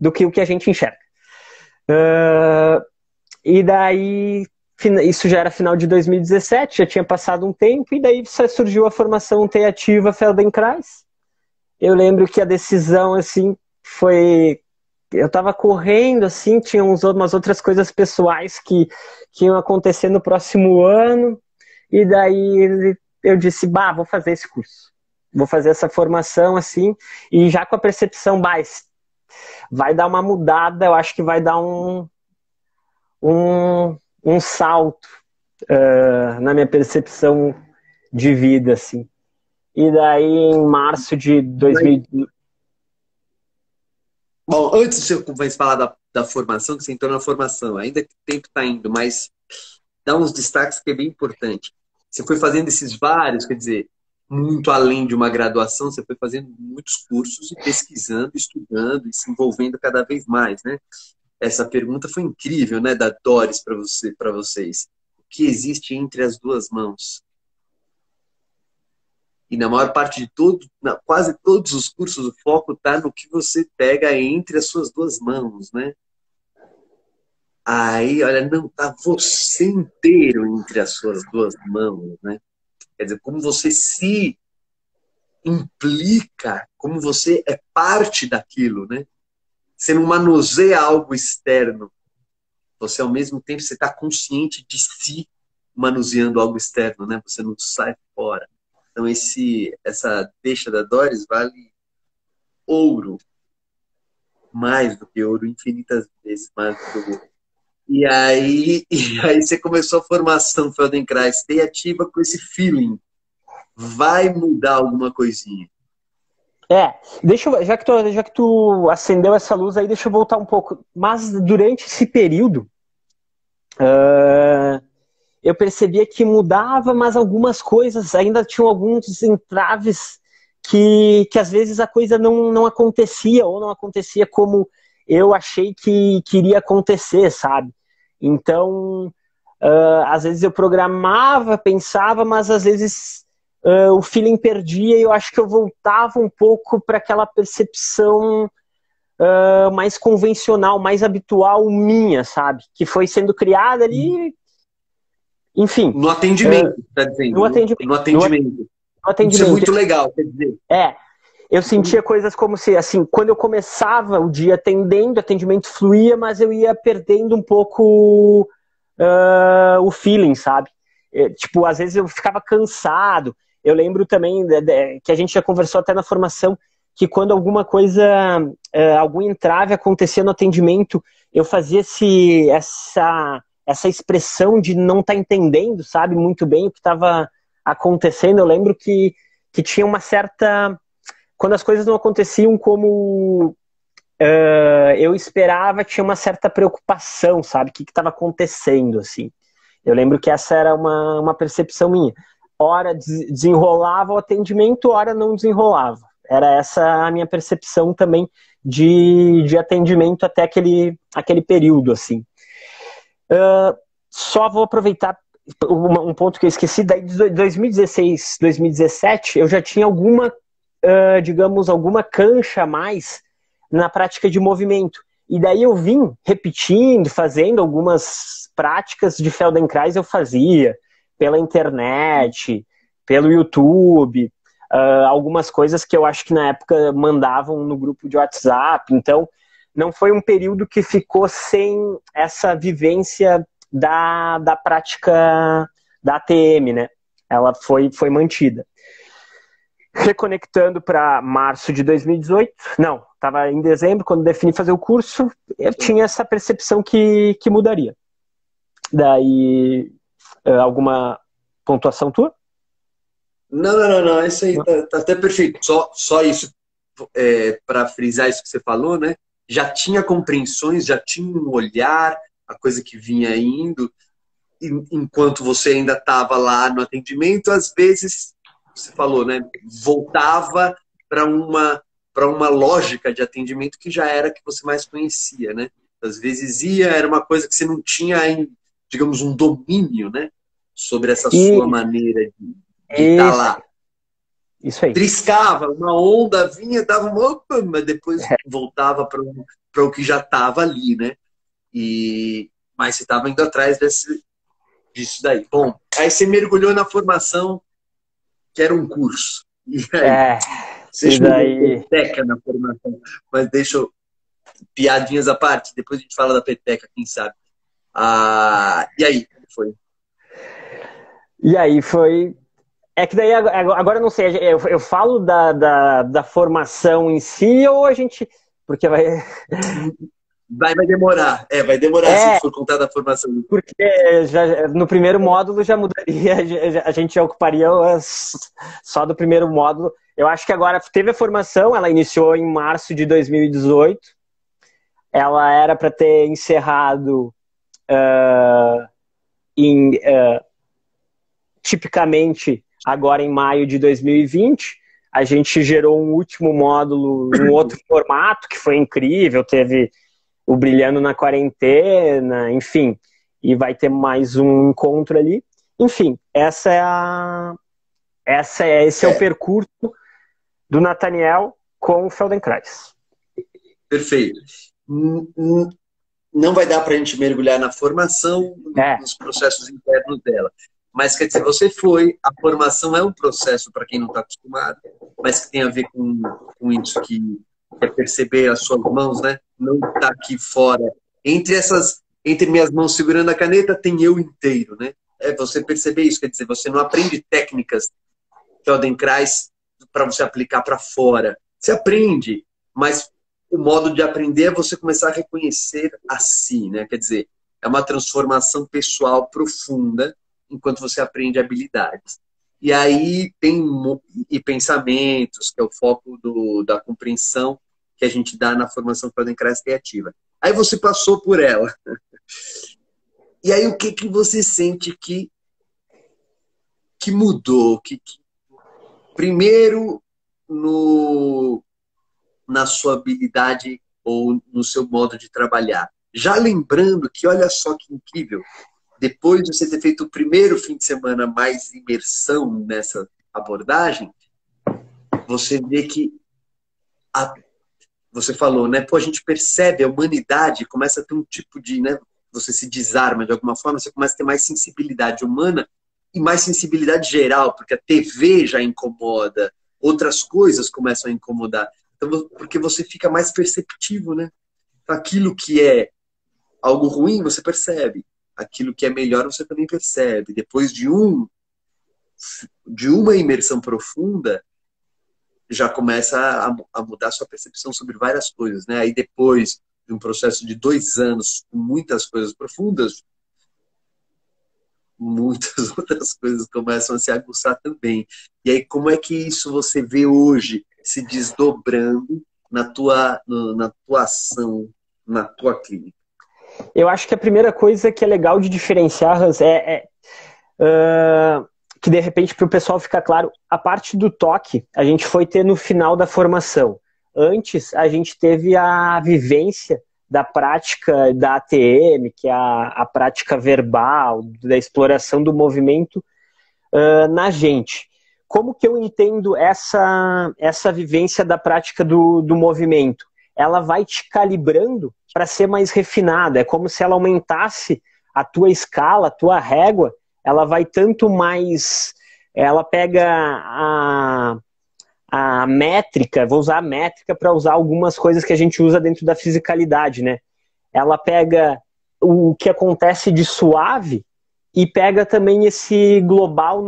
o que a gente enxerga. E daí, isso já era final de 2017, já tinha passado um tempo, e daí surgiu a formação teativa Feldenkrais. Eu lembro que a decisão, assim, foi... Eu estava correndo, assim, tinha umas outras coisas pessoais que iam acontecer no próximo ano, e daí eu disse, vou fazer esse curso. Vou fazer essa formação, assim, e já com a percepção, vai dar uma mudada, eu acho que vai dar um salto na minha percepção de vida, assim. E daí, em março de 2000... Bom, antes de eu falar da formação, que você entrou na formação, ainda que o tempo está indo, mas dá uns destaques que é bem importante. Você foi fazendo esses vários, quer dizer, muito além de uma graduação, você foi fazendo muitos cursos e pesquisando, estudando e se envolvendo cada vez mais, né? Essa pergunta foi incrível, né, da Doris para vocês. O que existe entre as duas mãos? E na maior parte de quase todos os cursos, o foco está no que você pega entre as suas duas mãos, né? Aí, olha, não, tá você inteiro entre as suas duas mãos, né? Quer dizer, como você se implica, como você é parte daquilo, né? Você não manuseia algo externo. Você, ao mesmo tempo, você está consciente de si manuseando algo externo, né? Você não sai fora. Então, essa deixa da Doris vale ouro. Mais do que ouro, infinitas vezes mais do que ouro. E aí você começou a formação Feldenkrais teativa com esse feeling. Vai mudar alguma coisinha. Já que tu acendeu essa luz aí, deixa eu voltar um pouco. Mas durante esse período, eu percebia que mudava, mas algumas coisas ainda tinham alguns entraves que às vezes a coisa não acontecia, ou não acontecia como eu achei que iria acontecer, sabe? Então, às vezes eu programava, pensava, mas às vezes o feeling perdia e eu acho que eu voltava um pouco para aquela percepção mais convencional, mais habitual minha, sabe? Que foi sendo criada ali, enfim. No atendimento, tá No dizendo? atendimento. No atendimento. No Isso é atendimento. muito legal, quer dizer. Eu sentia coisas como se, assim, quando eu começava o dia atendendo, o atendimento fluía, mas eu ia perdendo um pouco o feeling, sabe? Tipo, às vezes eu ficava cansado. Eu lembro também que a gente já conversou até na formação, que quando alguma coisa, algum entrave acontecia no atendimento, eu fazia essa expressão de não estar entendendo, sabe, muito bem o que estava acontecendo. Eu lembro que tinha uma certa... Quando as coisas não aconteciam como eu esperava, tinha uma certa preocupação, sabe? O que estava acontecendo, assim. Eu lembro que essa era uma percepção minha. Ora desenrolava o atendimento, ora não desenrolava. Era essa a minha percepção também de atendimento até aquele período, assim. Só vou aproveitar um ponto que eu esqueci. Daí de 2016, 2017, eu já tinha digamos, alguma cancha a mais na prática de movimento. E daí eu vim repetindo, fazendo algumas práticas de Feldenkrais, eu fazia pela internet, pelo YouTube, algumas coisas que eu acho que na época mandavam no grupo de WhatsApp. Então, não foi um período que ficou sem essa vivência da prática da ATM, né? Ela foi mantida. Reconectando para março de 2018, não, estava em dezembro, quando defini fazer o curso, eu tinha essa percepção que mudaria. Daí, alguma pontuação tua? Não, isso aí tá até perfeito. Só isso, para frisar isso que você falou, né? Já tinha compreensões, já tinha um olhar, a coisa que vinha indo, enquanto você ainda estava lá no atendimento, às vezes, você falou, né? Voltava para uma lógica de atendimento que já era que você mais conhecia, né? Às vezes era uma coisa que você não tinha, digamos, um domínio, né? Sobre essa sua maneira de estar lá. Isso aí. Triscava, uma onda vinha, dava uma opa, mas depois voltava para o que já estava ali, né? Mas você estava indo atrás disso daí. Bom, aí você mergulhou na formação, que era um curso. E aí? Você chamou peteca na formação. Mas deixa eu... Piadinhas à parte, depois a gente fala da peteca, quem sabe. E aí? Foi? E aí foi... É que daí, agora eu não sei, eu falo da formação em si, ou a gente... Porque vai... Vai demorar. Vai demorar se for contar da formação. Porque no primeiro módulo já mudaria, a gente já ocuparia só do primeiro módulo. Eu acho que agora teve a formação, ela iniciou em março de 2018. Ela era para ter encerrado tipicamente agora em maio de 2020. A gente gerou um último módulo em outro formato, que foi incrível, teve o Brilhando na Quarentena, enfim, e vai ter mais um encontro ali. Enfim, esse é o percurso do Nathaniel com o Feldenkrais. Perfeito. Não vai dar para a gente mergulhar na formação, nos processos internos dela. Mas, quer dizer, a formação é um processo, para quem não está acostumado, mas que tem a ver com isso que é perceber as suas mãos, né? Não está aqui fora. Entre minhas mãos segurando a caneta, tem eu inteiro, né? É você perceber isso, quer dizer, você não aprende técnicas Feldenkrais para você aplicar para fora. Você aprende, mas o modo de aprender é você começar a reconhecer a si, né? Quer dizer, é uma transformação pessoal profunda enquanto você aprende habilidades. E aí tem pensamentos, que é o foco da compreensão que a gente dá na formação Feldenkrais criativa. Aí você passou por ela. E aí o que que você sente que mudou? Primeiro, no, na sua habilidade ou no seu modo de trabalhar. Já lembrando que, olha só que incrível, depois de você ter feito o primeiro fim de semana mais imersão nessa abordagem, você vê que a, você falou, né? Pô, a gente percebe a humanidade, começa a ter um tipo de, né? Você se desarma de alguma forma, você começa a ter mais sensibilidade humana e mais sensibilidade geral, porque a TV já incomoda, outras coisas começam a incomodar. Então, porque você fica mais perceptivo, né? Aquilo que é algo ruim, você percebe. Aquilo que é melhor, você também percebe. Depois de uma imersão profunda, já começa a mudar a sua percepção sobre várias coisas, né? Aí depois de um processo de 2 anos com muitas coisas profundas, muitas outras coisas começam a se aguçar também. E aí, como é que isso você vê hoje se desdobrando na tua ação, na tua clínica? Eu acho que a primeira coisa que é legal de diferenciar, Hans, que de repente para o pessoal ficar claro, a parte do toque a gente foi ter no final da formação. Antes a gente teve a vivência da prática da ATM, que é a prática verbal, da exploração do movimento na gente. Como que eu entendo essa vivência da prática do movimento? Ela vai te calibrando para ser mais refinada. É como se ela aumentasse a tua escala, a tua régua. Ela vai tanto mais... Ela pega a métrica, vou usar a métrica para usar algumas coisas que a gente usa dentro da fisicalidade, né? Ela pega o que acontece de suave e pega também esse global,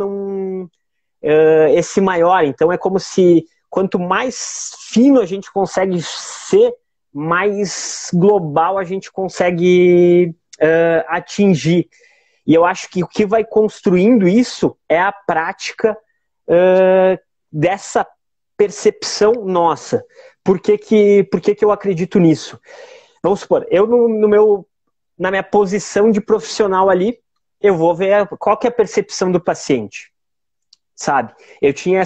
esse maior. Então é como se quanto mais fino a gente consegue ser, mais global a gente consegue atingir. E eu acho que o que vai construindo isso é a prática dessa percepção nossa. Por que eu acredito nisso? Vamos supor, eu na minha posição de profissional ali, eu vou ver qual que é a percepção do paciente, sabe? Eu tinha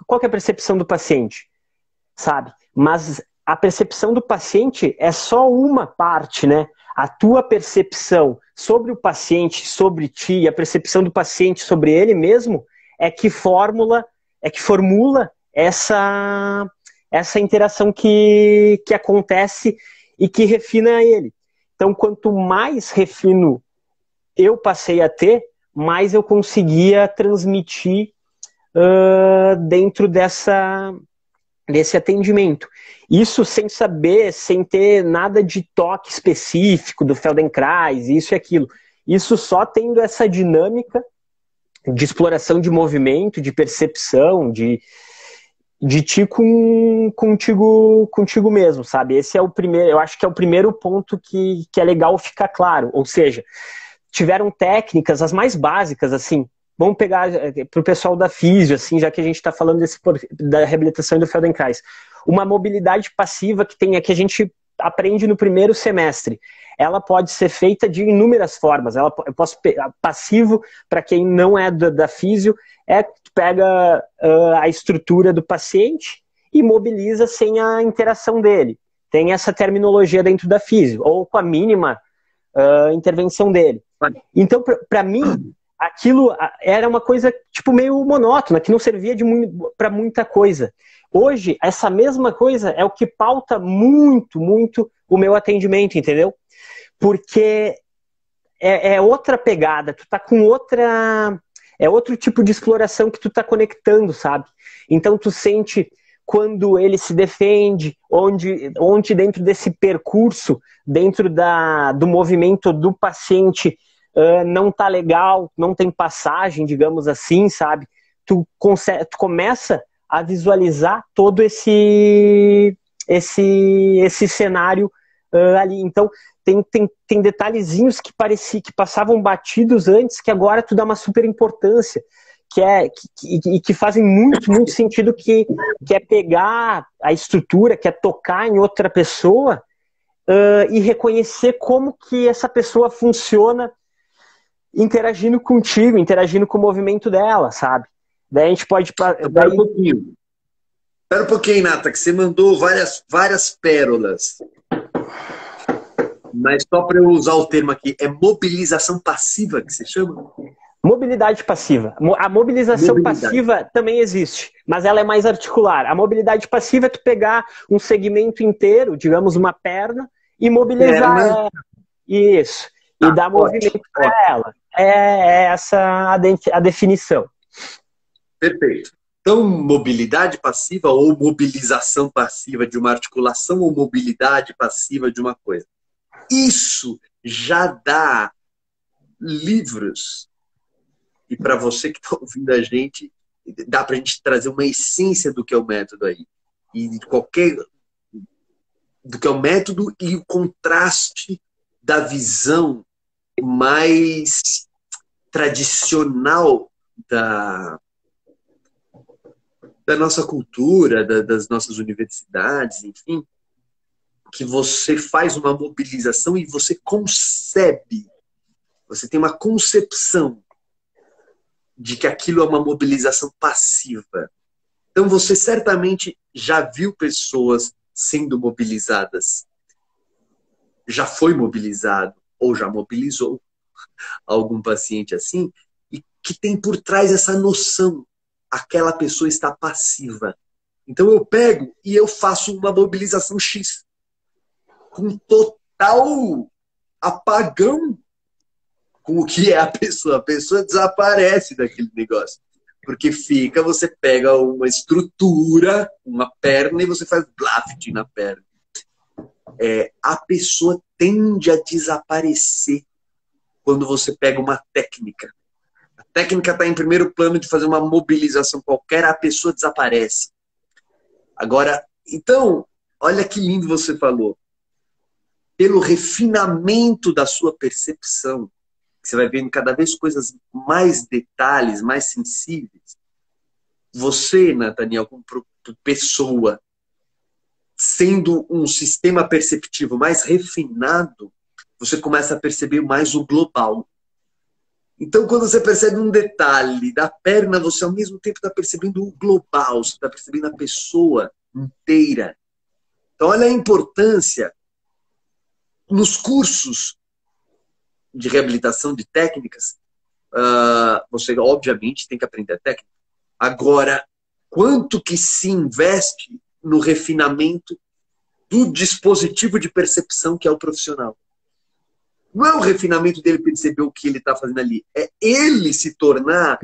qual que é a percepção do paciente, sabe? Mas a percepção do paciente é só uma parte, né? A tua percepção sobre o paciente, sobre ti, a percepção do paciente sobre ele mesmo é que formula essa interação que acontece e que refina ele. Então, quanto mais refino eu passei a ter, mais eu conseguia transmitir dentro desse atendimento. Isso sem saber, sem ter nada de toque específico do Feldenkrais, isso e aquilo. Isso só tendo essa dinâmica de exploração de movimento, de percepção, de ti contigo mesmo, sabe? Esse é o primeiro, eu acho que é o primeiro ponto que é legal ficar claro. Ou seja, tiveram técnicas, as mais básicas, assim, vamos pegar para o pessoal da físio, assim, já que a gente está falando da reabilitação e do Feldenkrais. Uma mobilidade passiva que a gente aprende no primeiro semestre. Ela pode ser feita de inúmeras formas. Eu posso passivo, para quem não é da físio, tu pega a estrutura do paciente e mobiliza sem a interação dele. Tem essa terminologia dentro da físio, ou com a mínima intervenção dele. Então, para mim, aquilo era uma coisa tipo meio monótona, que não servia para muita coisa. Hoje, essa mesma coisa é o que pauta muito, muito o meu atendimento, entendeu? Porque é outra pegada, tu tá com é outro tipo de exploração que tu tá conectando, sabe? Então tu sente quando ele se defende, onde dentro desse percurso, dentro do movimento do paciente, não tá legal, não tem passagem, digamos assim, sabe? Tu começa a visualizar todo esse cenário ali. Então, tem detalhezinhos que passavam batidos antes, que agora tu dá uma super importância, que fazem muito, muito sentido, que é pegar a estrutura, que é tocar em outra pessoa e reconhecer como que essa pessoa funciona interagindo contigo, interagindo com o movimento dela, sabe? Daí a gente pode... Espera um pouquinho. Espera um pouquinho, Nata, que você mandou várias pérolas. Mas só para eu usar o termo aqui, é mobilização passiva que se chama? Mobilidade passiva. A mobilização passiva também existe, mas ela é mais articular. A mobilidade passiva é tu pegar um segmento inteiro, digamos uma perna, e mobilizar ela. Isso. Tá, e dar movimento para ela. É essa a definição. Perfeito. Então, mobilidade passiva ou mobilização passiva de uma articulação ou mobilidade passiva de uma coisa. Isso já dá livros. E para você que está ouvindo a gente, dá para a gente trazer uma essência do que é o método aí. E do que é o método e o contraste da visão mais tradicional da nossa cultura, das nossas universidades, enfim, que você faz uma mobilização e você concebe, você tem uma concepção de que aquilo é uma mobilização passiva. Então você certamente já viu pessoas sendo mobilizadas, já foi mobilizado ou já mobilizou algum paciente assim, e que tem por trás essa noção, aquela pessoa está passiva. Então eu pego e eu faço uma mobilização X, com total apagão com o que é a pessoa desaparece daquele negócio. Porque você pega uma estrutura, uma perna, e você faz blaft na perna. A pessoa tende a desaparecer quando você pega uma técnica. A técnica está em primeiro plano de fazer uma mobilização qualquer, a pessoa desaparece. Agora, então, olha que lindo você falou. Pelo refinamento da sua percepção, você vai vendo cada vez coisas mais detalhes, mais sensíveis. Você, Nathaniel, como pessoa, sendo um sistema perceptivo mais refinado, você começa a perceber mais o global. Então, quando você percebe um detalhe da perna, você ao mesmo tempo está percebendo o global, você está percebendo a pessoa inteira. Então, olha a importância nos cursos de reabilitação de técnicas, você obviamente tem que aprender a técnica. Agora, quanto que se investe no refinamento do dispositivo de percepção que é o profissional? Não é o refinamento dele perceber o que ele está fazendo ali, é ele se tornar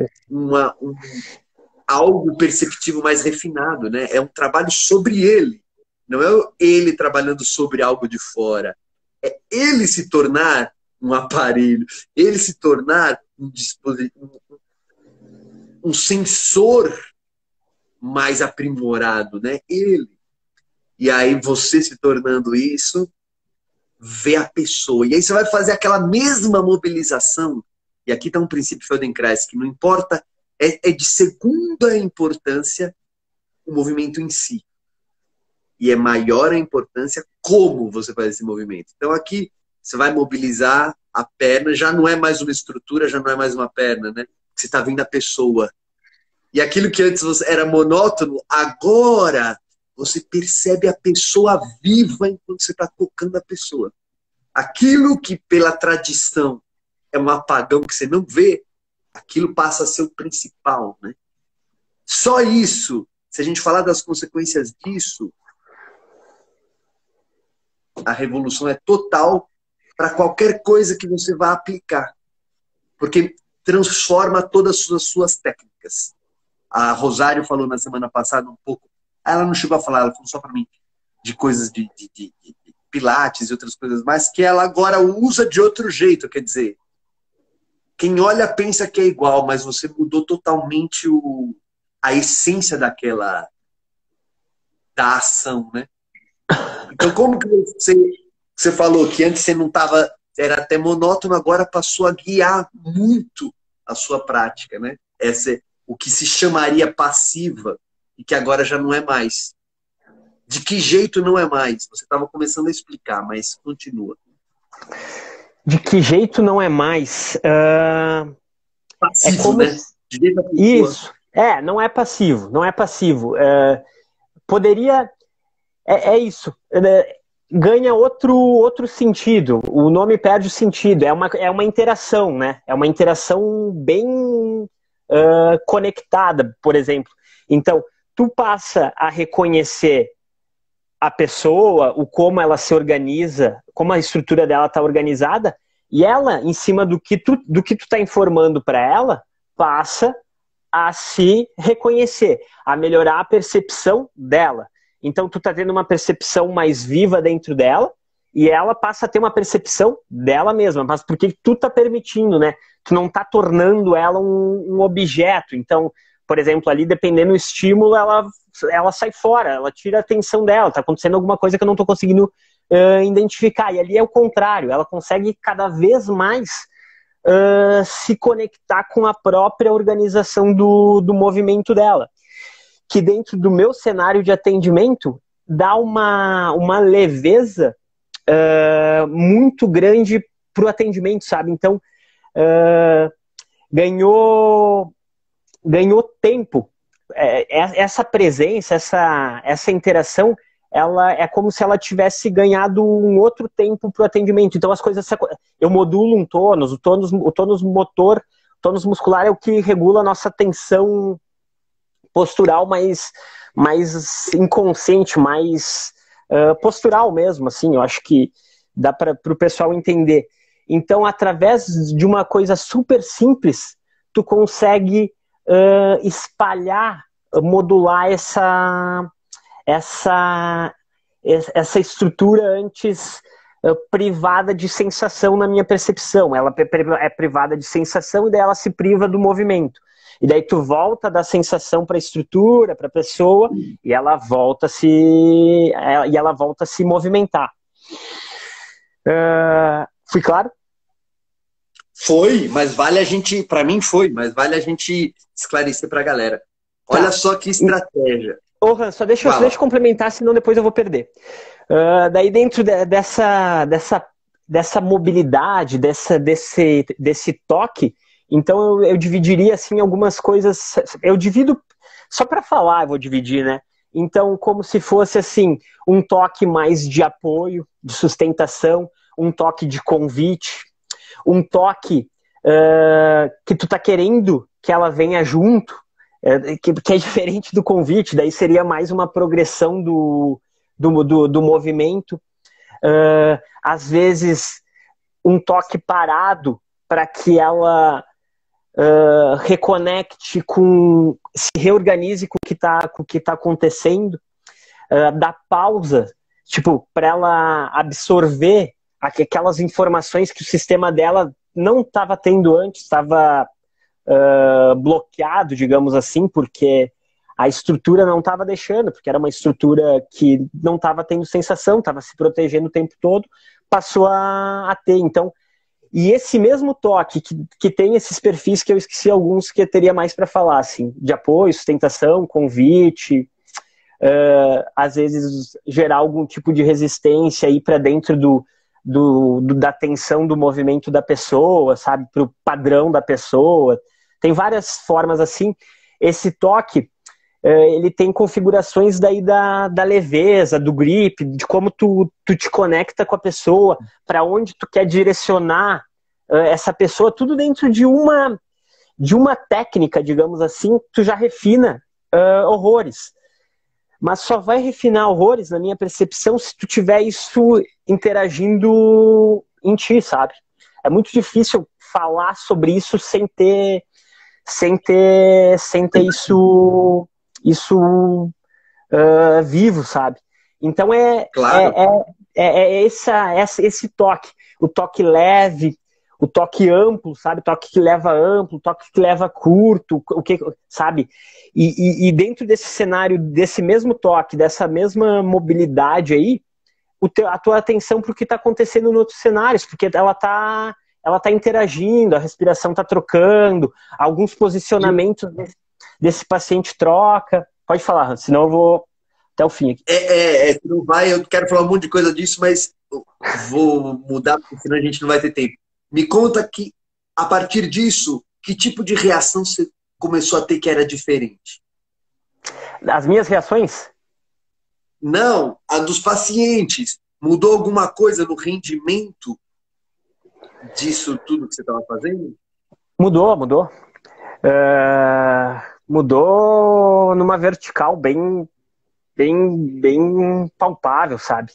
algo perceptivo mais refinado, né? É um trabalho sobre ele, não é ele trabalhando sobre algo de fora. É ele se tornar um aparelho, ele se tornar um dispositivo, um sensor mais aprimorado, né? Ele. E aí você se tornando isso, vê a pessoa. E aí você vai fazer aquela mesma mobilização. E aqui está um princípio Feldenkrais, que não importa, é de segunda importância o movimento em si. E é maior a importância como você faz esse movimento. Então aqui você vai mobilizar a perna, já não é mais uma estrutura, já não é mais uma perna, né? Você está vendo a pessoa. E aquilo que antes era monótono, agora você percebe a pessoa viva enquanto você está tocando a pessoa. Aquilo que pela tradição é um apagão que você não vê, aquilo passa a ser o principal, né? Só isso, se a gente falar das consequências disso, a revolução é total para qualquer coisa que você vá aplicar. Porque transforma todas as suas técnicas. A Rosário falou na semana passada um pouco, ela não chegou a falar, ela falou só para mim, de coisas de pilates e outras coisas mais, que ela agora usa de outro jeito, quer dizer, quem olha pensa que é igual, mas você mudou totalmente a essência da ação, né? Então, como que você falou que antes você não estava, era até monótono, agora passou a guiar muito a sua prática, né? Essa é o que se chamaria passiva e que agora já não é mais. De que jeito não é mais? Você estava começando a explicar, mas continua. De que jeito não é mais? Passivo, É como... né? De jeito a pessoa. Isso. Não é passivo, não é passivo. Poderia... É isso. Ganha outro sentido. O nome perde o sentido. É uma interação, né? É uma interação bem conectada, por exemplo. Então, tu passa a reconhecer a pessoa, o como ela se organiza, como a estrutura dela está organizada, e ela, em cima do que tu está informando para ela, passa a se reconhecer, a melhorar a percepção dela. Então, tu tá tendo uma percepção mais viva dentro dela e ela passa a ter uma percepção dela mesma, mas porque tu tá permitindo, né? Tu não tá tornando ela um objeto. Então, por exemplo, ali, dependendo do estímulo, ela sai fora, ela tira a atenção dela, tá acontecendo alguma coisa que eu não tô conseguindo identificar. E ali é o contrário, ela consegue cada vez mais se conectar com a própria organização do movimento dela. Que dentro do meu cenário de atendimento dá uma leveza muito grande para o atendimento, sabe? Então, ganhou tempo. Essa presença, essa interação, ela é como se ela tivesse ganhado um outro tempo para o atendimento. Então, as coisas... Eu modulo um tônus, o tônus motor, o tônus muscular é o que regula a nossa tensão postural mais inconsciente, mais postural mesmo, assim, eu acho que dá para o pessoal entender. Então, através de uma coisa super simples, tu consegue espalhar, modular essa estrutura antes privada de sensação na minha percepção. Ela é privada de sensação e daí ela se priva do movimento. E daí tu volta da sensação para a estrutura, para a pessoa, e ela volta a se movimentar. Fui claro? Foi, mas vale a gente, para mim foi, mas vale a gente esclarecer para a galera. Olha tá. Só que estratégia. Ô, Han, só deixa eu complementar, senão depois eu vou perder. Daí dentro dessa mobilidade, desse toque, então eu dividiria assim algumas coisas. Eu divido só para falar, eu vou dividir, né? Então, como se fosse assim um toque mais de apoio, de sustentação, um toque de convite, um toque que tu tá querendo que ela venha junto, que é diferente do convite. Daí seria mais uma progressão do movimento. Às vezes um toque parado para que ela reconecte se reorganize com o que tá acontecendo, dá pausa, tipo, para ela absorver aquelas informações que o sistema dela não estava tendo antes, estava bloqueado, digamos assim, porque a estrutura não estava deixando, porque era uma estrutura que não estava tendo sensação, estava se protegendo o tempo todo, passou a ter. Então, e esse mesmo toque, que tem esses perfis que eu esqueci alguns que eu teria mais para falar, assim, de apoio, sustentação, convite, às vezes gerar algum tipo de resistência aí para dentro da tensão do movimento da pessoa, sabe, para o padrão da pessoa. Tem várias formas assim. Esse toque, ele tem configurações daí da leveza, do grip, de como tu te conecta com a pessoa, para onde tu quer direcionar essa pessoa, tudo dentro de uma técnica, digamos assim, tu já refina horrores. Mas só vai refinar horrores, na minha percepção, se tu tiver isso interagindo em ti, sabe? É muito difícil falar sobre isso sem ter isso vivo, sabe? Então claro. Esse toque, o toque leve, o toque amplo, sabe? O toque que leva amplo, o toque que leva curto, sabe? E dentro desse cenário, desse mesmo toque, dessa mesma mobilidade aí, a tua atenção para o que está acontecendo em outros cenários, porque ela tá interagindo, a respiração está trocando, alguns posicionamentos desse paciente troca. Pode falar, senão eu vou até o fim aqui. Tu não vai, eu quero falar um monte de coisa disso, mas vou mudar, porque senão a gente não vai ter tempo. Me conta que, a partir disso, que tipo de reação você começou a ter que era diferente? As minhas reações? Não, a dos pacientes. Mudou alguma coisa no rendimento disso tudo que você estava fazendo? Mudou. Mudou numa vertical bem palpável, sabe?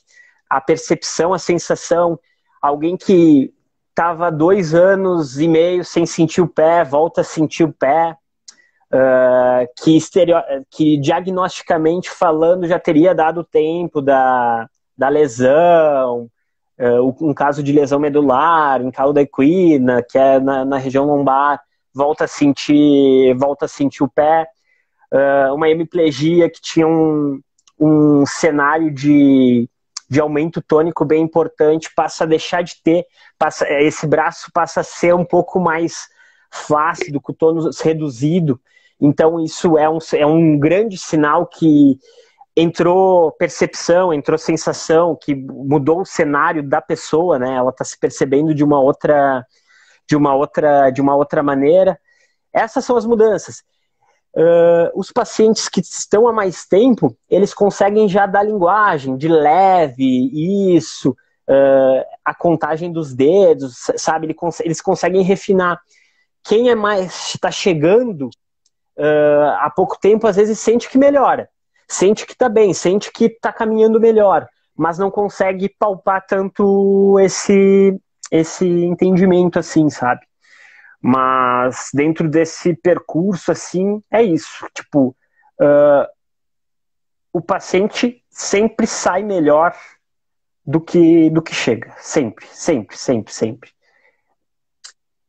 A percepção, a sensação, alguém que estava 2 anos e meio sem sentir o pé, volta a sentir o pé, que diagnosticamente falando já teria dado tempo da lesão, um caso de lesão medular, em cauda equina, que é na região lombar, volta a sentir o pé, uma hemiplegia que tinha um cenário de aumento tônico bem importante, passa a deixar de ter, esse braço passa a ser um pouco mais flácido, com o tônus reduzido. Então isso é um grande sinal que entrou percepção, entrou sensação, que mudou o cenário da pessoa, né? Ela está se percebendo de uma outra maneira. Essas são as mudanças. Os pacientes que estão há mais tempo, eles conseguem já dar linguagem de leve, isso, a contagem dos dedos, sabe? Eles conseguem refinar. Quem é mais está chegando há pouco tempo, às vezes sente que melhora, sente que está bem, sente que está caminhando melhor, mas não consegue palpar tanto esse entendimento assim, sabe? Mas dentro desse percurso, assim, é isso. Tipo, o paciente sempre sai melhor do que chega. Sempre.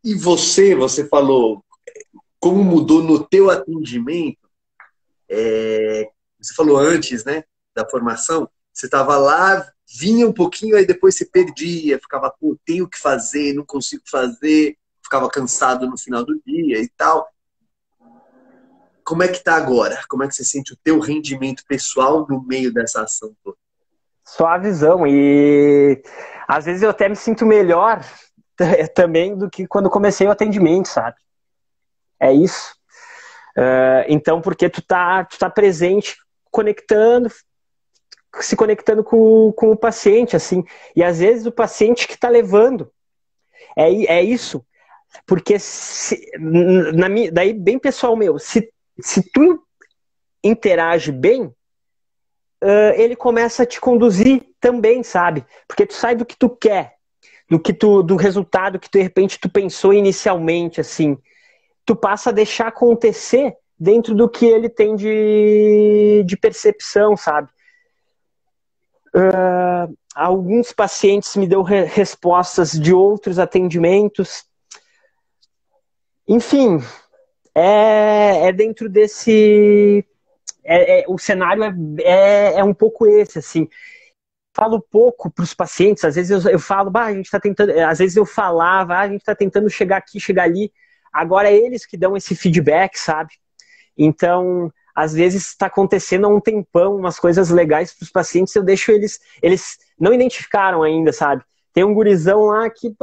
E você falou como mudou no teu atendimento. Você falou antes, né, da formação, você estava lá, vinha um pouquinho, aí depois se perdia, ficava, pô, tenho que fazer, não consigo fazer, ficava cansado no final do dia e tal. Como é que tá agora? Como é que você sente o teu rendimento pessoal no meio dessa ação toda? Só a visão. E às vezes eu até me sinto melhor também do que quando comecei o atendimento, sabe? É isso. Então, porque tu tá presente, se conectando com o paciente, assim. E às vezes o paciente que tá levando. É isso. Porque, daí bem pessoal meu, se tu interage bem, ele começa a te conduzir também, sabe? Porque tu sai do que tu quer, do resultado que de repente tu pensou inicialmente, assim. Tu passa a deixar acontecer dentro do que ele tem de percepção, sabe? Alguns pacientes me deu respostas de outros atendimentos. Enfim, é dentro desse... o cenário é um pouco esse, assim. Falo pouco para os pacientes, às vezes eu falo, a gente tá tentando... Às vezes eu falava, a gente está tentando chegar aqui, chegar ali. Agora é eles que dão esse feedback, sabe? Então, às vezes está acontecendo há um tempão umas coisas legais para os pacientes, eu deixo eles não identificaram ainda, sabe? Tem um gurizão lá que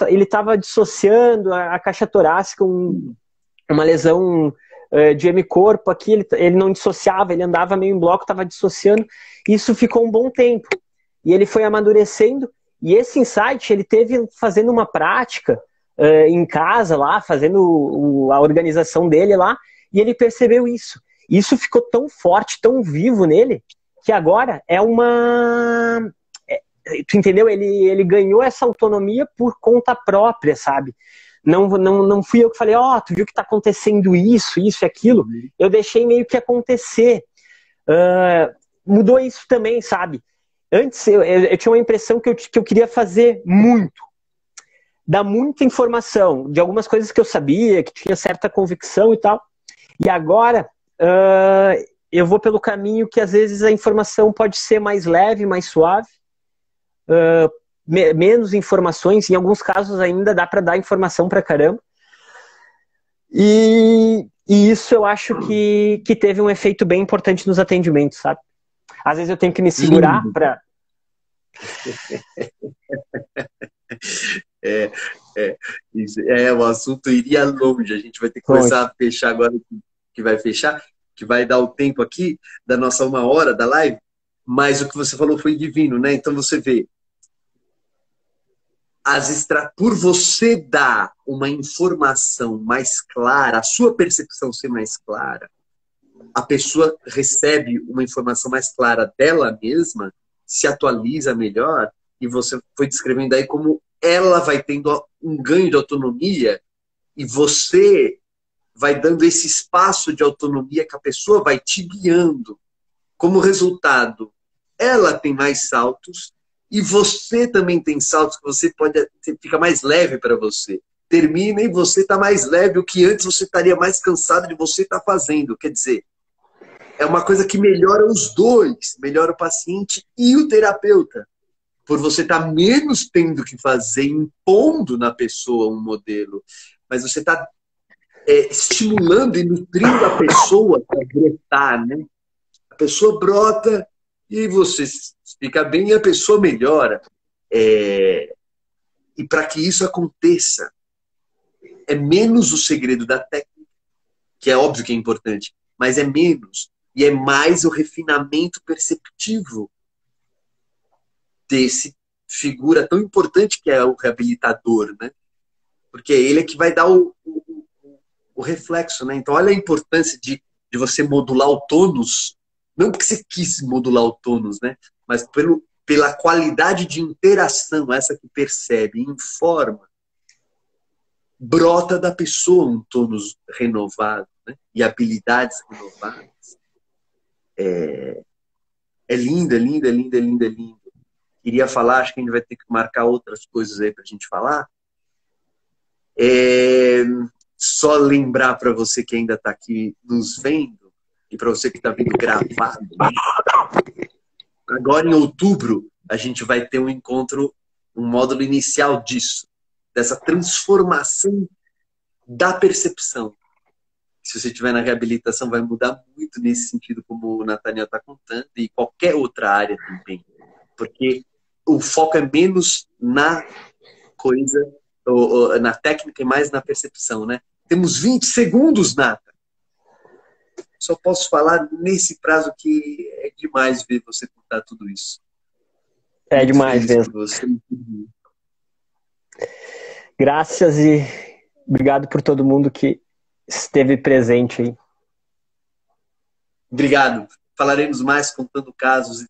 ele estava dissociando a caixa torácica, uma lesão de hemicorpo aqui, ele não dissociava, ele andava meio em bloco, estava dissociando, isso ficou um bom tempo. E ele foi amadurecendo, e esse insight ele teve fazendo uma prática em casa lá, fazendo a organização dele lá, e ele percebeu isso. Isso ficou tão forte, tão vivo nele, que agora tu entendeu? Ele ganhou essa autonomia por conta própria, sabe? Não fui eu que falei, tu viu que tá acontecendo isso e aquilo. Eu deixei meio que acontecer. Mudou isso também, sabe? Antes eu tinha uma impressão que eu queria fazer muito. Dar muita informação de algumas coisas que eu sabia, que tinha certa convicção e tal. E agora eu vou pelo caminho que às vezes a informação pode ser mais leve, mais suave. Menos informações, em alguns casos ainda dá para dar informação pra caramba. E isso eu acho que teve um efeito bem importante nos atendimentos, sabe? Às vezes eu tenho que me segurar É, o assunto iria longe. A gente vai ter que começar Longe. a fechar agora, que vai fechar, que vai dar o tempo aqui da nossa 1 hora da live. Mas o que você falou foi divino, né? Então você vê, por você dar uma informação mais clara, a sua percepção ser mais clara, a pessoa recebe uma informação mais clara dela mesma, se atualiza melhor, e você foi descrevendo aí como ela vai tendo um ganho de autonomia e você vai dando esse espaço de autonomia que a pessoa vai te guiando. Como resultado, ela tem mais saltos e você também tem saltos que você fica mais leve para você. Termina e você está mais leve, o que antes você estaria mais cansado de você estar fazendo. Quer dizer, é uma coisa que melhora os dois, melhora o paciente e o terapeuta, por você estar menos tendo que fazer, impondo na pessoa um modelo, mas você está estimulando e nutrindo a pessoa para brotar, né? A pessoa brota e você fica bem e a pessoa melhora. E para que isso aconteça, é menos o segredo da técnica, que é óbvio que é importante, mas é menos. E é mais o refinamento perceptivo desse figura tão importante que é o reabilitador, né? Porque ele é que vai dar o reflexo, né? Então, olha a importância de você modular o tônus, não porque você quis modular o tônus, né? Mas pela qualidade de interação, essa que percebe, informa, brota da pessoa um tônus renovado, né? E habilidades renovadas. É lindo, é lindo, é lindo, é lindo, é lindo. Queria falar, acho que a gente vai ter que marcar outras coisas aí para a gente falar. Só lembrar para você que ainda está aqui nos vendo e para você que está vendo gravado, né? Agora em outubro a gente vai ter um encontro, um módulo inicial disso, dessa transformação da percepção. Se você estiver na reabilitação vai mudar muito nesse sentido, como o Nathaniel está contando, e qualquer outra área também, porque o foco é menos na coisa, na técnica e mais na percepção, né? Temos 20 segundos, Nata. Só posso falar nesse prazo que é demais ver você contar tudo isso. É muito demais mesmo. Graças e obrigado por todo mundo que esteve presente aí. Obrigado. Falaremos mais contando casos e